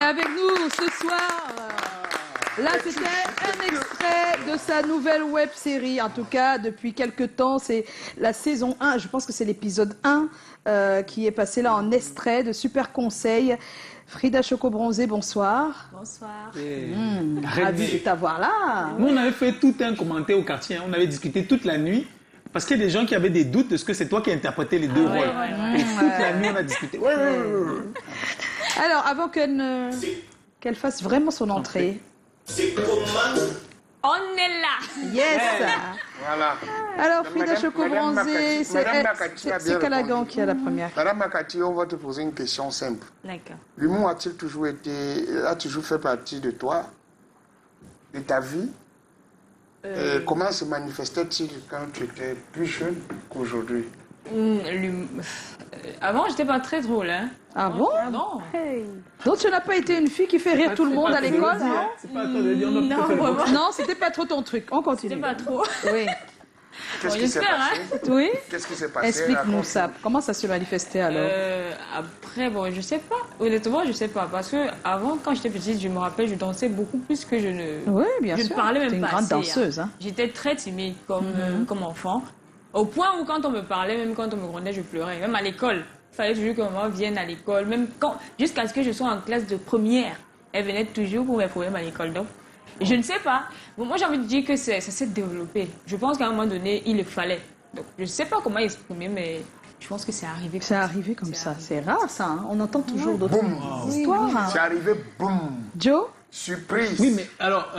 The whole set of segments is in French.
Avec nous ce soir, là c'était un extrait de sa nouvelle web série, en tout cas depuis quelques temps, c'est la saison 1, je pense que c'est l'épisode 1 qui est passé là en extrait de Super Conseil. Frida Choco-Bronzé, bonsoir. Bonsoir. Ravi de t'avoir là. Nous, on avait fait tout un commentaire au quartier, on avait discuté toute la nuit. Parce qu'il y a des gens qui avaient des doutes de ce que c'est toi qui as interprété les deux rôles. Et toute la nuit, on a discuté. Alors, avant qu'elle fasse vraiment son entrée. On est là. Yes. Voilà. Alors, Frida Choco-Bronzé, c'est Calagan qui a la première. Madame Makati, on va te poser une question simple. D'accord. L'humour a-t-il toujours fait partie de toi, de ta vie? Et comment se manifestait-il quand tu étais plus jeune qu'aujourd'hui? Avant, j'étais pas très drôle, hein. Ah bon? Non. Donc, tu n'as pas été une fille qui fait rire tout le monde à l'école? C'est pas à toi de dire, on a fait vraiment. Non, c'était pas trop ton truc. On continue. C'était pas trop. Oui. Qu'est-ce qui s'est j'espère, passé? Oui. Qu'est-ce qui s'est passé? Explique-nous Raconte. ça. Comment ça se manifestait alors? Après, bon, je sais pas. Honnêtement, je sais pas. Parce que avant, quand j'étais petite, je me rappelle, je dansais beaucoup plus que je ne. Oui, bien je sûr. ne parlais même T'es une pas grande assez, hein. danseuse. Hein. J'étais très timide comme enfant. Au point où quand on me parlait, même quand on me grondait, je pleurais. Même à l'école. Il fallait toujours que maman vienne à l'école. Même quand, jusqu'à ce que je sois en classe de première, elle venait toujours pour mes problèmes à l'école. Donc, je ne sais pas. Bon, moi, j'ai envie de dire que ça s'est développé. Je pense qu'à un moment donné, il le fallait. Donc, je ne sais pas comment exprimer, mais je pense que c'est arrivé. C'est arrivé comme ça. C'est rare ça. Hein. On entend toujours d'autres Boum. histoires. Hein. C'est arrivé, boum. Joe? Surprise. Oui, mais alors,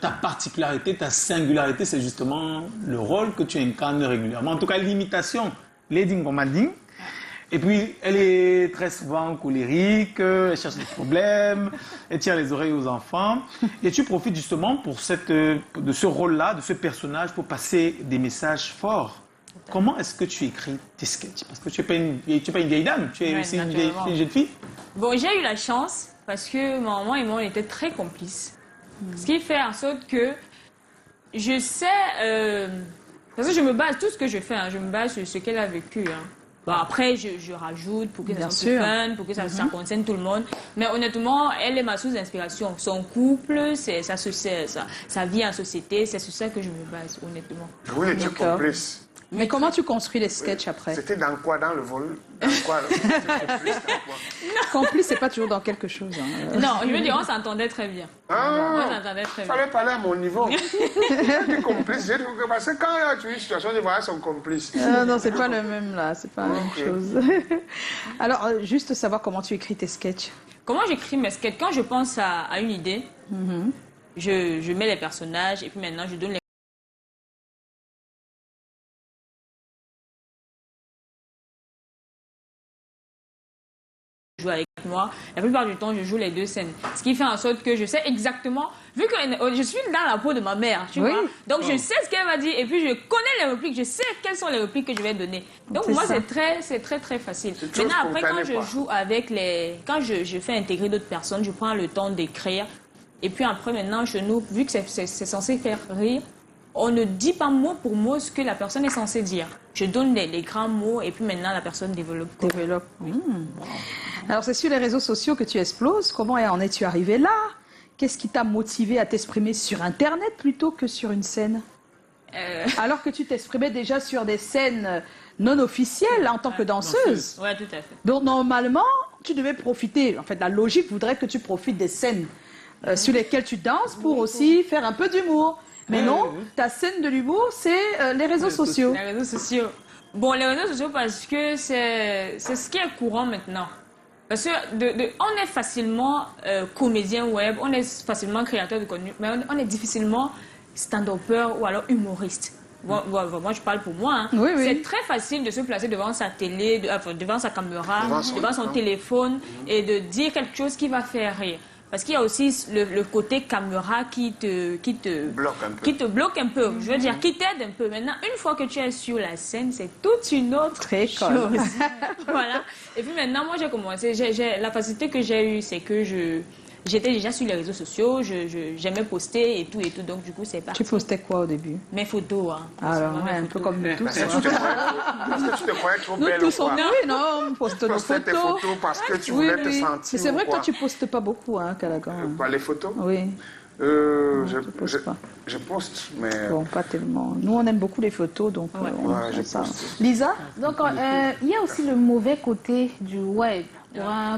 ta particularité, ta singularité, c'est justement le rôle que tu incarnes régulièrement. En tout cas, l'imitation, Lady Ngomanding. Et puis, elle est très souvent colérique, elle cherche des problèmes, elle tire les oreilles aux enfants. Et tu profites justement de ce rôle-là, de ce personnage, pour passer des messages forts. Comment est-ce que tu écris tes sketchs? Parce que tu n'es pas une vieille dame, tu es aussi une jeune fille. Bon, j'ai eu la chance parce que ma maman et moi, on était très complices. Ce qui fait en sorte que je sais... parce que je me base, tout ce que je fais, hein, je me base sur ce qu'elle a vécu. Hein. Bon, après, je rajoute pour que ça soit plus fun, pour que ça concerne tout le monde. Mais honnêtement, elle est ma source d'inspiration. Son couple, sa vie en société, c'est sur ça que je me base, honnêtement. Oui, tu es complice. Mais comment tu construis les sketchs après? C'était dans quoi? Dans le vol? Dans quoi? Complice, dans quoi? Complice, c'est pas toujours dans quelque chose. Hein. Non, je veux dire, on s'entendait très bien. Ah, On s'entendait très bien. fallait parler à mon niveau. Tu es complice. J'ai dit que parce que quand tu as une situation, tu vois son complice. Non, c'est pas le même là, c'est pas la même chose. Alors, juste savoir comment tu écris tes sketchs. Comment j'écris mes sketchs? Quand je pense à une idée, je mets les personnages et puis maintenant je donne les joue avec moi. La plupart du temps, je joue les deux scènes. Ce qui fait en sorte que je sais exactement, vu que je suis dans la peau de ma mère, tu vois. Donc, je sais ce qu'elle va dire et puis je connais les répliques, je sais quelles sont les répliques que je vais donner. Donc, pour moi, c'est très facile. Maintenant, après, quand je joue avec quand je fais intégrer d'autres personnes, je prends le temps d'écrire. Et puis après, maintenant, chez nous, vu que c'est censé faire rire, on ne dit pas mot pour mot ce que la personne est censée dire. Je donne les grands mots et puis maintenant, la personne développe. Alors, c'est sur les réseaux sociaux que tu exploses. Comment en es-tu arrivé là? Qu'est-ce qui t'a motivé à t'exprimer sur Internet plutôt que sur une scène? Alors que tu t'exprimais déjà sur des scènes non officielles en tant que danseuse. Oui, tout à fait. Donc, normalement, tu devais profiter. En fait, la logique voudrait que tu profites des scènes sur lesquelles tu danses pour aussi faire un peu d'humour. Mais non, ta scène de l'humour, c'est les réseaux sociaux. Les réseaux sociaux. Bon, les réseaux sociaux parce que c'est ce qui est courant maintenant. Parce que on est facilement comédien web, on est facilement créateur de contenu, mais on est difficilement stand-upper ou alors humoriste. Moi, je parle pour moi. Hein. Oui. C'est très facile de se placer devant sa télé, devant sa caméra, devant son téléphone et de dire quelque chose qui va faire rire. Parce qu'il y a aussi le côté caméra qui te bloque un peu. Je veux dire, qui t'aide un peu. Maintenant, une fois que tu es sur la scène, c'est toute une autre chose. Voilà. Et puis maintenant, moi, j'ai commencé. La facilité que j'ai eue, c'est que j'étais déjà sur les réseaux sociaux, j'aimais poster et tout, donc du coup, c'est parti. Tu postais quoi au début? Mes photos, hein. Alors, ouais, un peu comme nous tous. Parce que tu te croyais trop Nous belle tous, ou quoi? oui, non, on poste nos Postais tes photos. photos parce que tu Oui, voulais te oui. sentir. Mais c'est vrai ou que toi, quoi? tu postes pas beaucoup, hein, Calagan. Quoi, les photos? Oui, Je postes pas. je poste, mais... bon, pas tellement. Nous, on aime beaucoup les photos, donc Ouais. on Ouais, fait je ça. poste. Lisa? Donc, il y a aussi le mauvais côté du web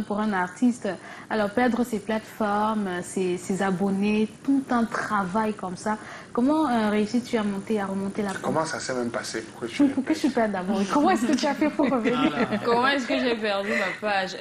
pour un artiste. Alors, perdre ses plateformes, ses abonnés, tout un travail comme ça. Comment réussis-tu à remonter la pente? Comment ça s'est même passé? Pour que je perde d'abord. Comment est-ce que tu as fait pour revenir? Comment est-ce que j'ai perdu ma page?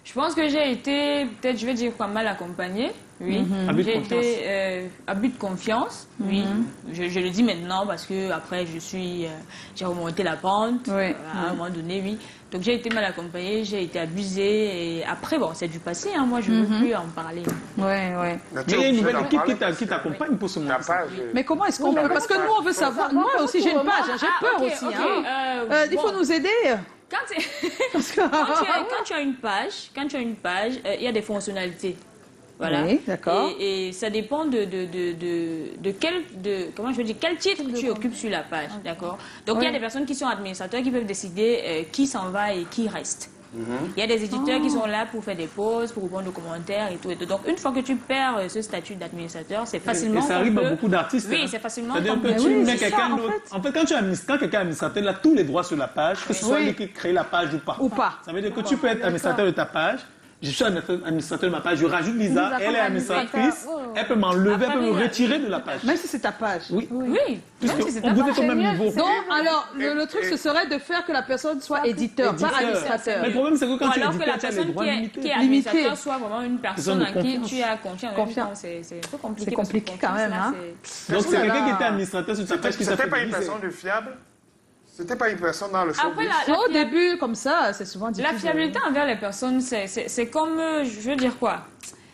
Je pense que j'ai été, peut-être je vais dire pas mal accompagnée, oui. Abus de J'ai confiance. été abus de confiance, oui. Je le dis maintenant parce que après j'ai remonté la pente, Oui. à un moment donné, oui. Donc j'ai été mal accompagnée, j'ai été abusée et après bon c'est du passé, hein, moi je ne veux plus en parler. Ouais, ouais. Mais il y a une nouvelle équipe qui t'accompagne pour ce moment. Ta page. Mais comment est-ce qu'on Oui, mais peut? Parce que comment nous, on veut savoir. Moi aussi, j'ai une page, hein, j'ai peur ok, aussi. ok, Hein. Il faut bon. nous aider. Quand tu- Parce que... quand tu as une page, il y a des fonctionnalités. Voilà. Oui, d'accord. Et ça dépend de comment je veux dire, quel titre tu occupes sur la page, d'accord. Donc il y a Oui. des personnes qui sont administrateurs qui peuvent décider qui s'en va et qui reste. Il y a des éditeurs qui sont là pour faire des pauses, pour répondre aux commentaires et tout. Et tout. Donc une fois que tu perds ce statut d'administrateur, c'est facilement. Et ça qu'on arrive peut- à beaucoup d'artistes. Oui, hein. c'est facilement. C'est-à-dire qu'on que peut- tu oui, mets c'est quelqu'un ça, en d'autre. fait. En fait, quand quelqu'un est administrateur, il a tous les droits sur la page, que ce soit Oui. lui qui crée la page ou pas. Ou pas. Ça veut dire que tu peux être administrateur de ta page. Je suis administrateur de ma page, je rajoute Lisa, Lisa elle comme est administratrice, administrateur. elle peut m'enlever, elle peut me Après, retirer de la page. Même si c'est ta page. Oui, Oui, puisque même si c'est on ta vous page. êtes au même mieux, niveau. Donc, alors, le truc, ce serait de faire que la personne soit éditeur, pas Éditeur. administrateur. Mais le problème, c'est que Ou quand tu es alors que la éditeur, tu as les personne droits qui limités. est Limité. administrateur soit vraiment une personne de à qui confiance. tu as confiance. Confiance. C'est un peu compliqué. C'est parce que compliqué quand même, confiance, là, hein. c'est- Donc c'est Oh là quelqu'un qui là. était administrateur sur sa page qui C'était s'appelle pas une personne de fiable? C'était pas une personne dans le Après, showbiz? Au début, comme ça, c'est souvent difficile. la fiabilité envers les personnes, c'est comme, je veux dire quoi?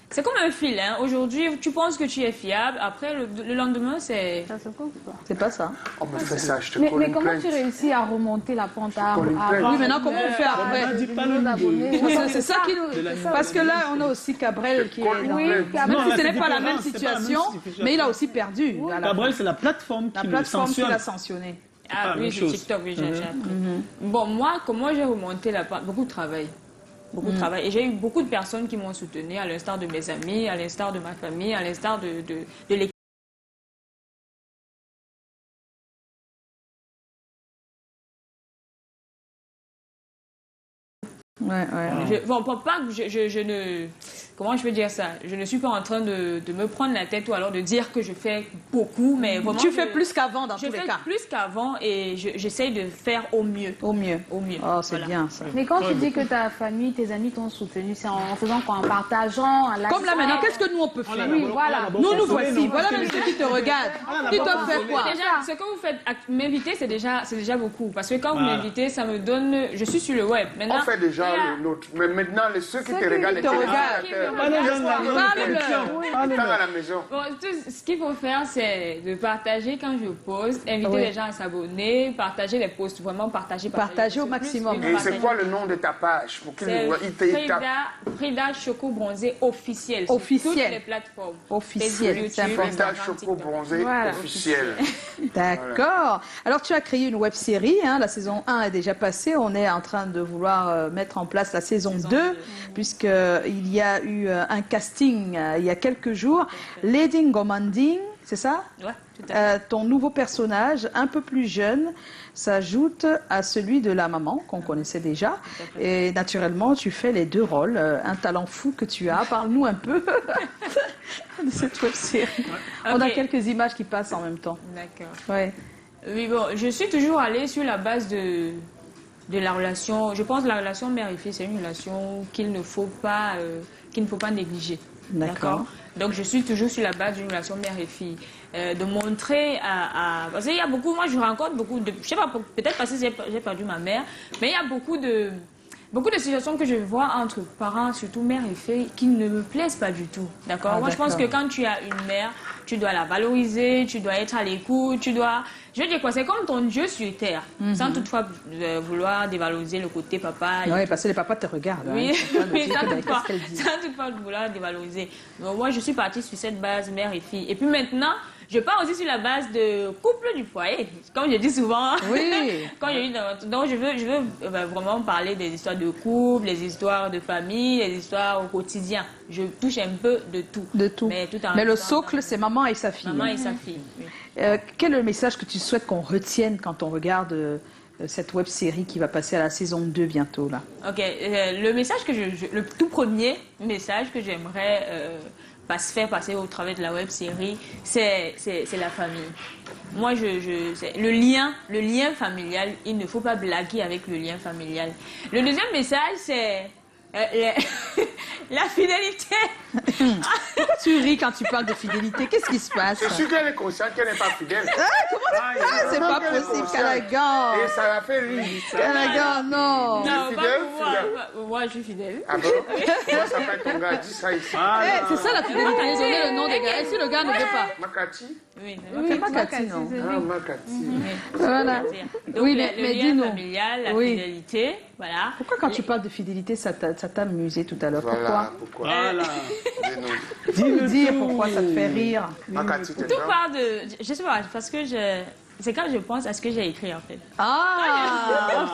C'est comme un fil. Hein. Aujourd'hui, tu penses que tu es fiable. Après, le lendemain, c'est... Ça se coupe, quoi. C'est pas ça. On me fait ça, je te Mais colle une comment plainte. tu réussis à remonter la pente colle une plainte. Oui, maintenant, comment on fait après? On dit pas le d'abonnés. C'est ça qui nous... Parce que là, on a aussi Cabrel qui est... colle une Oui, plainte. Cabrel. Non, Même si là, ce n'est c'est pas la différent, même c'est pas la même situation, situation. mais il a aussi perdu. à la Cabrel, fin. c'est la plateforme La qui le plateforme qui sanctionne. l'a sanctionné. pas Ah la oui, même c'est chose. TikTok, oui, j'ai appris. Bon, moi, comment j'ai remonté la pente? Beaucoup de travail. Beaucoup de travail. Et j'ai eu beaucoup de personnes qui m'ont soutenu, à l'instar de mes amis, à l'instar de ma famille, à l'instar de l'équipe. Ouais, ouais. Bon, pas que je ne... Comment je peux dire ça? Je ne suis pas en train de me prendre la tête ou alors de dire que je fais beaucoup, mais vraiment... Tu fais plus qu'avant dans Je tous les fais cas. plus qu'avant et j'essaye de faire au mieux. Au mieux. Au mieux. Oh, c'est Voilà. bien ça. Mais quand tu dis que ta famille, tes amis t'ont soutenu, c'est en faisant quoi? En partageant, en likant? Comme là maintenant, qu'est-ce que nous on peut faire? Oui, voilà. Nous voici. Voilà même ceux qui te regardent. Ils doivent faire quoi? Déjà, ce que vous faites, m'inviter, c'est déjà beaucoup. Parce que quand vous Voilà. m'invitez, ça me donne... Je suis sur le web. Maintenant, On fait déjà il y a- le nôtre. Mais maintenant, ceux qui Ceux te qui regardent, les te regardent. téléspectateurs, Pas les gens de la grande Parle-leur. production. tant à la maison. Bon, ce qu'il faut faire, c'est de partager quand je poste, inviter Oui. les gens à s'abonner, partager les posts, vraiment partager. Partager au Plus, maximum. oui, Et c'est partager. quoi le nom de ta page? Pour qu'ils C'est nous voient. Ils tapent. Frida Choco Bronzé officiel. Sur Officiel. toutes les plateformes. Officiel, Facebook, c'est YouTube, important. Frida Instagram, Choco TikTok. Bronzé Voilà. officiel. D'accord. Alors tu as créé une web série, hein, la saison 1 est déjà passée, on est en train de vouloir mettre en place la saison 2, puisqu'il y a eu un casting il y a quelques jours. Lady Ngomanding, c'est ça? Ouais, tout à fait. Ton nouveau personnage, un peu plus jeune, s'ajoute à celui de la maman qu'on connaissait déjà. Et naturellement, tu fais les deux rôles. Un talent fou que tu as. Parle-nous un peu de cette web série. On a Ok. quelques images qui passent en même temps. D'accord. Ouais. Oui, bon, je suis toujours allée sur la base de la relation. Je pense que la relation mère et fille, c'est une relation qu'il ne faut pas négliger. D'accord. Donc, je suis toujours sur la base d'une relation mère et fille. De montrer parce qu'il y a beaucoup, moi je rencontre beaucoup de... Je sais pas, peut-être parce que j'ai perdu ma mère, mais il y a beaucoup beaucoup de situations que je vois entre parents, surtout mère et fille, qui ne me plaisent pas du tout. D'accord? Ah, Moi, je pense que quand tu as une mère, tu dois la valoriser, tu dois être à l'écoute, tu dois... Je veux dire quoi, c'est comme ton Dieu sur terre, sans toutefois vouloir dévaloriser le côté papa. Oui, parce que les papas te regardent. Oui, Hein, oui, sans toutefois vouloir dévaloriser. Donc, moi, je suis partie sur cette base mère et fille. Et puis maintenant, je pars aussi sur la base de couple du foyer, comme je dis souvent. Oui. Donc, je veux vraiment parler des histoires de couple, les histoires de famille, les histoires au quotidien. Je touche un peu de tout. De tout. Mais le socle, c'est maman et sa fille. Maman et sa fille, oui. Quel est le message que tu souhaites qu'on retienne quand on regarde cette web série qui va passer à la saison 2 bientôt là? Ok, le message que le tout premier message que j'aimerais faire passer au travers de la web série, c'est la famille. Moi, le lien familial, il ne faut pas blaguer avec le lien familial. Le deuxième message, c'est la fidélité. Pourquoi tu ris quand tu parles de fidélité? Qu'est-ce qui se passe? Je suis qu'elle est consciente qu'elle n'est pas fidèle. C'est pas possible, Callaghan. Et ça l'a fait rire. Callaghan, non. Non, fidèle, pas pour moi. Moi, je suis fidèle. Ah bon? Comment s'appelle ton gars? Dis ça ici. C'est ça la fidélité, donner le nom des gars. Et si le gars ne veut pas? Makati? Oui, C'est pas Cathy, non. Ah, Makati. Voilà. Donc, Oui, le mais lien dis-nous. familial, la Oui. fidélité, voilà. Pourquoi quand tu parles de fidélité, ça t'a amusé tout à l'heure? Voilà, Pourquoi? pourquoi? Voilà. Dis-nous. Dis-nous dire pourquoi ça te fait rire. Makati, t'es Tout bien? part de... Je sais pas, parce que c'est quand je pense à ce que j'ai écrit, en fait. Ah!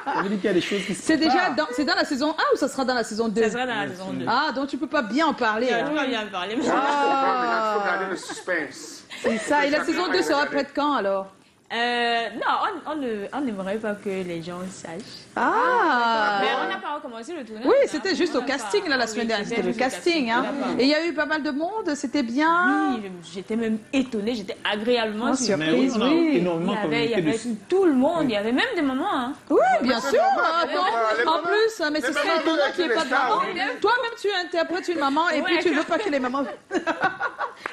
Ça veut dire qu'il y a des choses qui se C'est déjà c'est dans la saison 1 ou ça sera dans la saison 2? Ça sera dans la saison 2. Ah, donc tu peux pas bien en parler. Je hein. vais bien parler. Mais... Il faut garder le suspense. C'est ça. Et la saison 2 sera prête quand alors? Non, on n'aimerait pas que les gens sachent. Ah! Mais on n'a pas recommencé le tournage. Oui, hein. c'était juste On au n'a casting pas- là, la oui, semaine dernière. C'était le juste au casting. Hein. on n'a pas- Et il y a eu pas mal de monde, c'était bien. Oui, j'étais même étonnée, j'étais agréablement Oh, surprise. Mais oui, on a Oui. Il y énormément avait communiqué dessus. tout le monde, il y avait même des mamans. Hein. Oui, bien c'est sûr. normal, Attends, les en mamans- plus, mais les ce serait mamans étonnant veulent qu'il n'y ait être pas les de maman. stars, Toi-même, tu interprètes une maman et puis Ouais. tu ne veux pas que les mamans.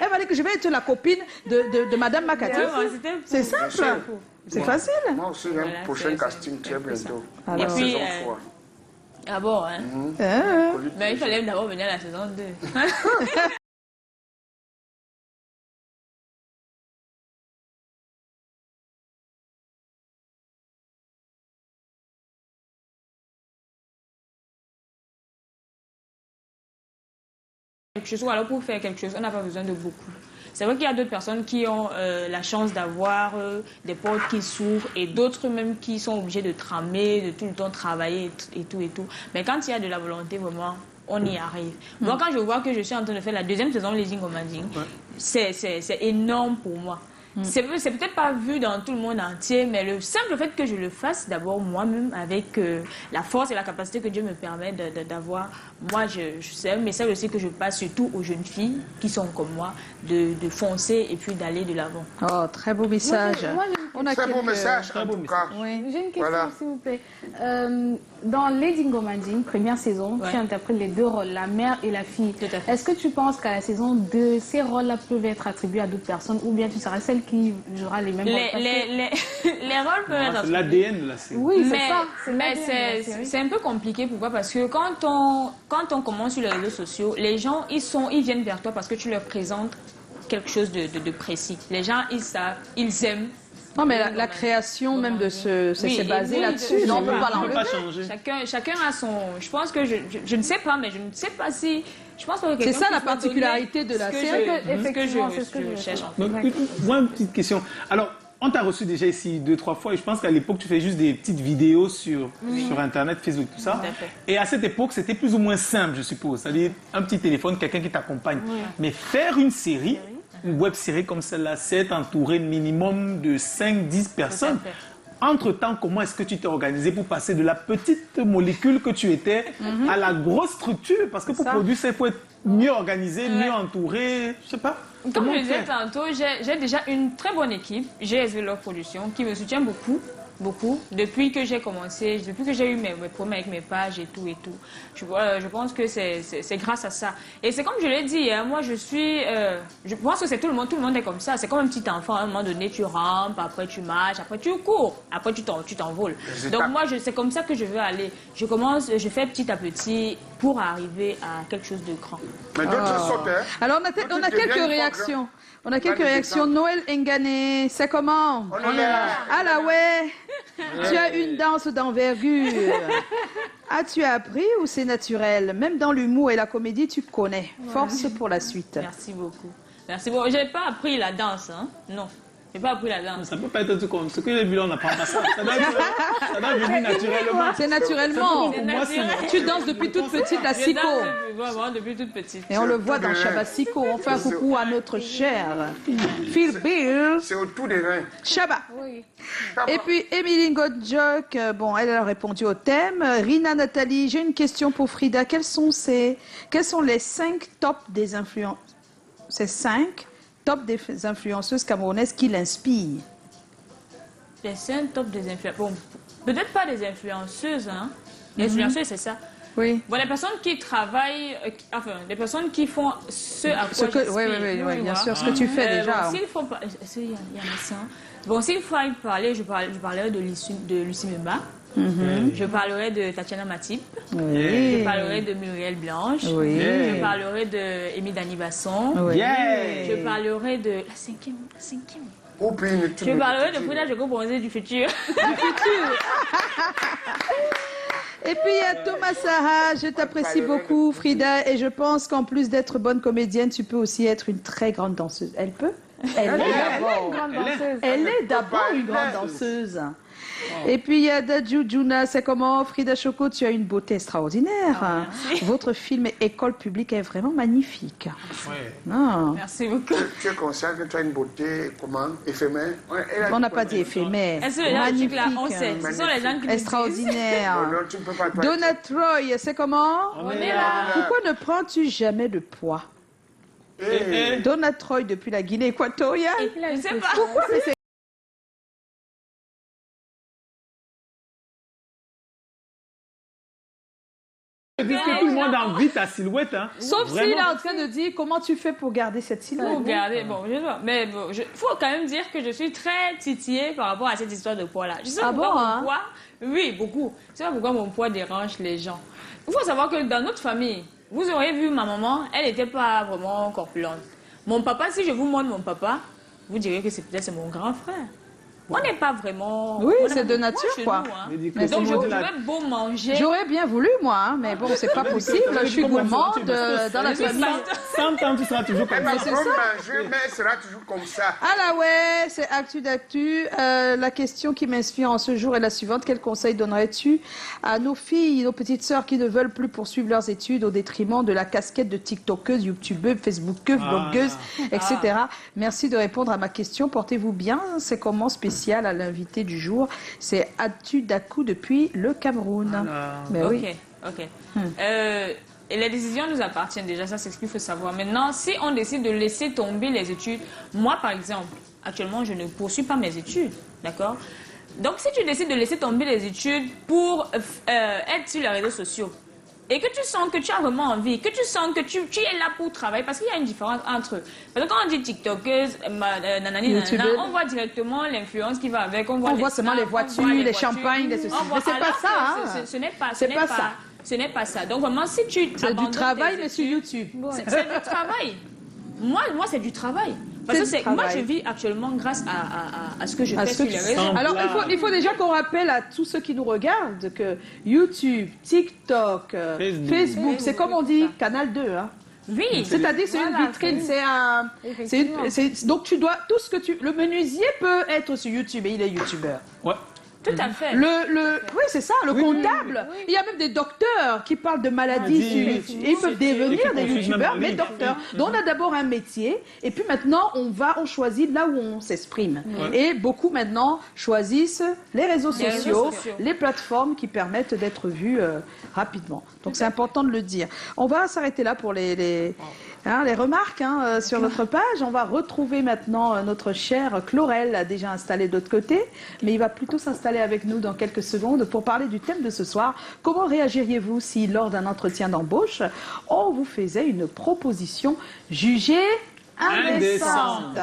Elle va dire que je vais être la copine de Madame Makati. Vraiment, c'était fou. C'est simple. C'est facile. Moi aussi, j'ai Voilà, un prochain c'est- casting c'est très un peu ça. bientôt. Alors. Et puis, Saison 3. Ah bon, hein. Hein? Mais il fallait d'abord venir à la saison 2. Quelque chose, ou alors pour faire quelque chose, on n'a pas besoin de beaucoup. C'est vrai qu'il y a d'autres personnes qui ont la chance d'avoir des portes qui s'ouvrent et d'autres même qui sont obligés de tramer, de tout le temps travailler et tout et tout. Mais quand il y a de la volonté, vraiment, on y arrive. Moi, quand je vois que je suis en train de faire la deuxième saison de Lady Ngomanding, c'est énorme pour moi. C'est peut-être pas vu dans tout le monde entier, mais le simple fait que je le fasse d'abord moi-même avec la force et la capacité que Dieu me permet d'avoir, moi, c'est un message aussi que je passe surtout aux jeunes filles qui sont comme moi, de foncer et puis d'aller de l'avant. Oh, très beau message. Moi, j'ai On a Très beau quelques- message, Très en beau tout cas. Oui. J'ai une question, Voilà. s'il vous plaît. Dans Lady Ngomanding, première saison, Ouais. tu interprètes les deux rôles, la mère et la fille. Tout à fait. Est-ce que tu penses qu'à la saison 2, ces rôles-là peuvent être attribués à d'autres personnes ou bien tu seras celle qui jouera les mêmes rôles? Parce que- Les rôles peuvent être C'est attribués. l'ADN de la série. Oui, c'est Mais, ça. C'est mais l'ADN de la série. c'est un peu compliqué. Pourquoi? Parce que quand on commence sur les réseaux sociaux, les gens, ils viennent vers toi parce que tu leur présentes quelque chose de précis. Les gens, ils savent, ils aiment. Non, mais la création même de c'est Oui, basé oui, là-dessus. oui, Non, on ne peut oui, pas On ne peut pas l'enlever. changer. Chacun a son... Je pense que je ne sais pas, mais je ne sais pas si... Je pense que C'est quelqu'un ça la puisse me particularité donner de la ce que série. Effectivement, je c'est ce que je cherche. veux. Donc, moi, une petite question. Alors, on t'a reçu déjà ici 2-3 fois et je pense qu'à l'époque, tu fais juste des petites vidéos sur Internet, Facebook, tout ça. Tout à fait. Et à cette époque, c'était plus ou moins simple, je suppose. C'est-à-dire un petit téléphone, quelqu'un qui t'accompagne. Mais faire une série, une web série comme celle-là, c'est entouré minimum de 5-10 personnes. fait. Entre-temps, comment est-ce que tu t'es organisé pour passer de la petite molécule que tu étais à la grosse structure? Parce que pour produire ça, il faut être mieux organisé, mieux entouré, je sais pas. Comme Comment je le disais faire? tantôt, j'ai déjà une très bonne équipe. J'ai SV Love Production qui me soutient beaucoup. beaucoup. Depuis que j'ai commencé, depuis que j'ai eu mes problèmes avec mes pages et tout. Je pense que c'est grâce à ça. Et c'est comme je l'ai dit, hein, moi je pense que c'est tout le monde est comme ça. C'est comme un petit enfant, à un moment donné tu rampes, après tu marches, après tu cours, après tu t'envoles. Donc moi c'est comme ça que je veux aller. Je fais petit à petit pour arriver à quelque chose de grand. Mais d'autres sautent, hein. Alors on a quelques réactions. On a quelques réactions. Noël Ngané, c'est comment? On est là. Ah là ouais, tu as une danse d'envergure. Ah, tu as appris ou c'est naturel? Même dans l'humour et la comédie, tu connais. Force pour la suite. Merci beaucoup. Merci beaucoup. J'ai pas appris la danse, hein? Non. J'ai pas appris la danse. Ça peut pas être tout comme ce que les bilans n'apprend pas ça. Ça doit venir naturellement. C'est naturellement. Pour moi, c'est Tu danses depuis toute petite la Siko. Vraiment, depuis toute petite. Et on le voit dans Shabba Siko. On fait un coucou à notre cher Phil Bill. C'est autour des reins. Shabba. Oui. Et puis, Emily Godjock, bon, elle a répondu au thème. Rina Nathalie, j'ai une question pour Frida. Quels sont les 5 tops des influenceurs? Ces 5 top des influenceuses camerounaises qui l'inspirent? Les 5 top des influenceuses. Bon, peut-être pas des influenceuses, hein. Les influenceuses, c'est ça. Oui. Bon, les personnes qui travaillent, les personnes qui font ce à quoi j'aspire. Oui, bien sûr, ce que tu fais déjà. Bon, s'il faut pas, il y a ça. Bon, s'il faut parler, je parlerai de Lucie Memba. Je parlerai de Tatiana Matip. Oui. Je parlerai de Muriel Blanche. Oui. Je parlerai de Amy Dani Basson. Oui. Je parlerai de la cinquième. Je parlerai de Frida Joko du futur. Et puis il y a Thomas Saha, je t'apprécie beaucoup Frida et je pense qu'en plus d'être bonne comédienne, tu peux aussi être une très grande danseuse. Elle peut? Elle est d'abord une grande danseuse. Et puis il y a Dadju Juna, c'est comment? Frida Choco, tu as une beauté extraordinaire. Votre film École publique est vraiment magnifique. Non. Merci beaucoup. Tu es conscient que tu as une beauté, comment? Éphémère? On n'a pas dit éphémère. Est-ce que les gens là, on sait. Ce sont les gens qui extraordinaire. Non, tu ne peux pas. Donna Troy, c'est comment? On est là. Pourquoi ne prends-tu jamais de poids? Donna Troy depuis la Guinée équatoriale. Je sais pas. Pourquoi c'est que tout le monde a envie ta silhouette. Hein. Sauf s'il est en train de dire comment tu fais pour garder cette silhouette. Pour garder, bon, je sais pas. Mais bon, faut quand même dire que je suis très titillée par rapport à cette histoire de poids là. Je sais pas pourquoi mon poids, oui, beaucoup. Je sais pas pourquoi mon poids dérange les gens. Il faut savoir que dans notre famille, vous auriez vu ma maman, elle n'était pas vraiment corpulente. Mon papa, si je vous montre mon papa, vous direz que c'est peut-être mon grand frère. On n'est pas vraiment... Oui, c'est de nature, quoi. Nous, hein. Donc, je vais beau manger... J'aurais bien voulu, moi, hein, mais bon, c'est pas possible. Je suis gourmande dans la famille. 100 ans, tu seras toujours comme ça. C'est ça. Mais elle sera toujours comme ça. Ah là ouais, c'est Actu d'Actu. La question qui m'inspire en ce jour est la suivante. Quel conseil donnerais-tu à nos filles, nos petites sœurs qui ne veulent plus poursuivre leurs études au détriment de la casquette de TikTokeuse, YouTubeuse, Facebookeuse, blogueuse, etc. Merci de répondre à ma question. Portez-vous bien. C'est comment spécial à l'invité du jour. C'est Actu d'Actu depuis le Cameroun. Mais oui. Ok. Et les décisions nous appartiennent déjà, ça c'est ce qu'il faut savoir. Maintenant, si on décide de laisser tomber les études, moi par exemple, actuellement je ne poursuis pas mes études, d'accord? Donc si tu décides de laisser tomber les études pour être sur les réseaux sociaux, et que tu sens que tu as vraiment envie, que tu sens que tu es là pour travailler, parce qu'il y a une différence entre... Parce que quand on dit TikTokeuse, nanani, on voit directement l'influence qui va avec. On voit seulement les voitures, les champagnes, les ceci. Mais c'est pas ça, hein. Ce n'est pas ça. Ce n'est pas ça. Donc vraiment, si tu... C'est du travail, mais sur YouTube. C'est du travail. Moi c'est du travail. Parce que moi, je vis actuellement grâce à ce que je fais sur les réseaux. Alors, il faut déjà qu'on rappelle à tous ceux qui nous regardent que YouTube, TikTok, Facebook, c'est comme on dit, Canal 2. Hein. Oui. C'est-à-dire, c'est une vitrine. Donc, tu dois... Tout ce que tu... Le menuisier peut être sur YouTube et il est YouTubeur. Ouais. Tout à fait. Oui, c'est ça, le comptable. Oui. Il y a même des docteurs qui parlent de maladies. Ils peuvent devenir des youtubeurs, mais docteurs. Donc on a d'abord un métier, et puis maintenant on choisit là où on s'exprime. Et beaucoup maintenant choisissent les réseaux sociaux, les plateformes qui permettent d'être vus rapidement. Donc c'est important de le dire. On va s'arrêter là pour les Hein, les remarques sur notre page. On va retrouver maintenant notre cher Chlorel, déjà installé de l'autre côté, mais il va plutôt s'installer avec nous dans quelques secondes pour parler du thème de ce soir. Comment réagiriez-vous si, lors d'un entretien d'embauche, on vous faisait une proposition jugée indécente?